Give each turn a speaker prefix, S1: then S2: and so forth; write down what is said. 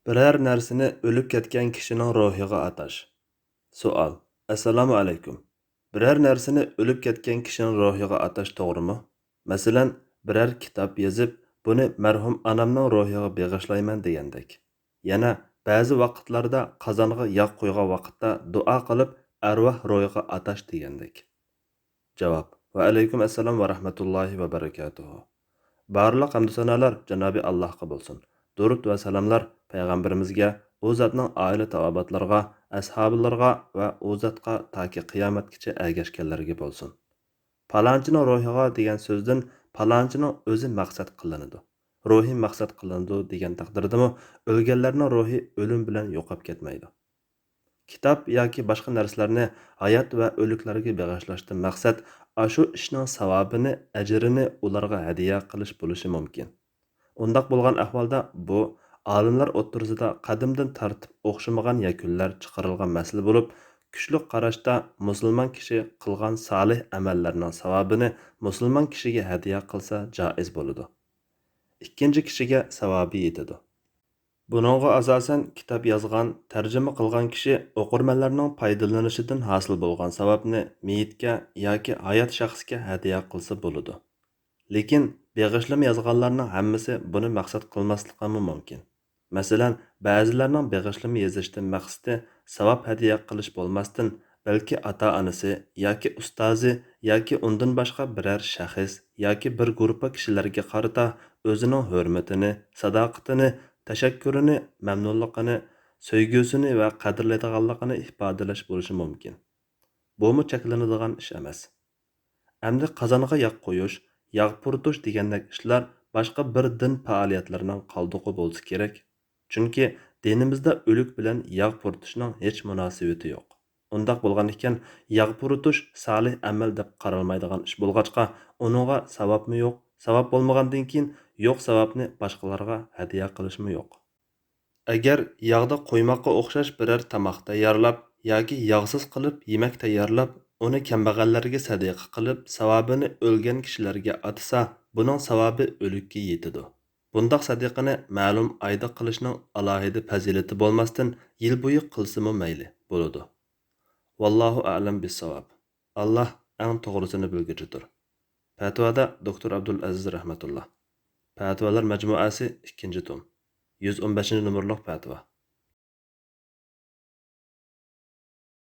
S1: Birər nərsini ölüb ketgan kishining ruhiga atash. Savol. Assalomu alaykum. Birər nərsini ölüb ketgan kishining ruhiga atash to'g'rimi? Masalan, birər kitob yozib, buni marhum onamning ruhiga bag'ishlayman degandek. Yana ba'zi vaqtlarda qozonga yog' qo'ygan vaqtda duo qilib, arvoh ruhiga atash degandek. Javob. Va alaykum assalom va rahmatullohi va barakatuh. Barliq hamd sanolar Janobi Allohga bo'lsin. Durud va salomlar payg'ambarimizga, u zotning oila taobatlarga, ashablariga va u zotga toki qiyomatgacha ergashganlarga bo'lsin. Palonchining ruhiga degan so'zdan palonchining o'zi maqsad qilinadi. Ruhi maqsad qilinadi degan taqdirdami, o'lganlarning ruhi o'lim bilan yo'qolib ketmaydi. Kitob yoki boshqa narsalarni hayot va o'liklarga bag'ishlashdan maqsad shu ishning savobini, ajrini ularga hadya qilish bo'lishi mumkin. Undaq bo'lgan ahvolda bu olimlar o'ttirisida qadimdan tartib o'xshamagan yakunlar chiqarilgan masala bo'lib, kuchli qarashda musulmon kishi qilgan solih amallarning savobini musulmon kishiga hadya qilsa joiz bo'ladi. Ikkinchi kishiga savobi yetadi. Buningga asosan kitob yozgan, tarjima qilgan kishi o'qirmanlarning foydalanishidan hosil bo'lgan savobni meyitga yoki hayot shaxsga hadya qilsa bo'ladi. Lekin beg'ishlama yozganlarning hammasi buni maqsad qilmasligi mumkin. Masalan, ba'zilarning beg'ishlama yozishdan maqsadi savob hadya qilish bo'lmasdan, balki ota-onasi yoki ustozi yoki undan boshqa biror shaxs yoki bir guruh kishilarga qarata o'zining hurmatini, sadoqatini, tashakkurini, mamnunligini, so'ygusini va qadrlaydiganligini ifodalash bo'lishi mumkin. Bu cheklanadigan ish emas. Endi qozonga yog' qo'yish, yog' puritish degandek ishlar boshqa bir din faoliyatlarining qoldig'i bo'lsa kerak. Chunki dinimizda o'lik bilan yog' puritishning hech munosabati yo'q. Undaq bo'lgan ekan, yog' puritish solih amal deb qaralmaydigan ish bo'lg'achqa, uningga savobmi yo'q? Savob bo'lmagandan keyin yo'q savobni boshqalarga hadya qilishmi yo'q? Agar yog'da qo'ymoqqa o'xshash biror tomoq tayyorlab yoki yog'siz qilib yemak tayyorlab, uni kambag'allarga sadaqa qilib, savobini o'lgan kishilarga atsa, buning savobi o'likka yetadi. Bundaq sadaqani ma'lum oyda qilishning alohida fazilati bo'lmasdan, yil bo'yi qilsimi mayli bo'ladi. Vallohu a'lam bis-savob. Alloh eng to'g'risini bilguchidir. Fatvoda doktor Abdul Aziz rahmatulloh. Fatvolar majmuasi 2-tom. 115 numurliq fatvo.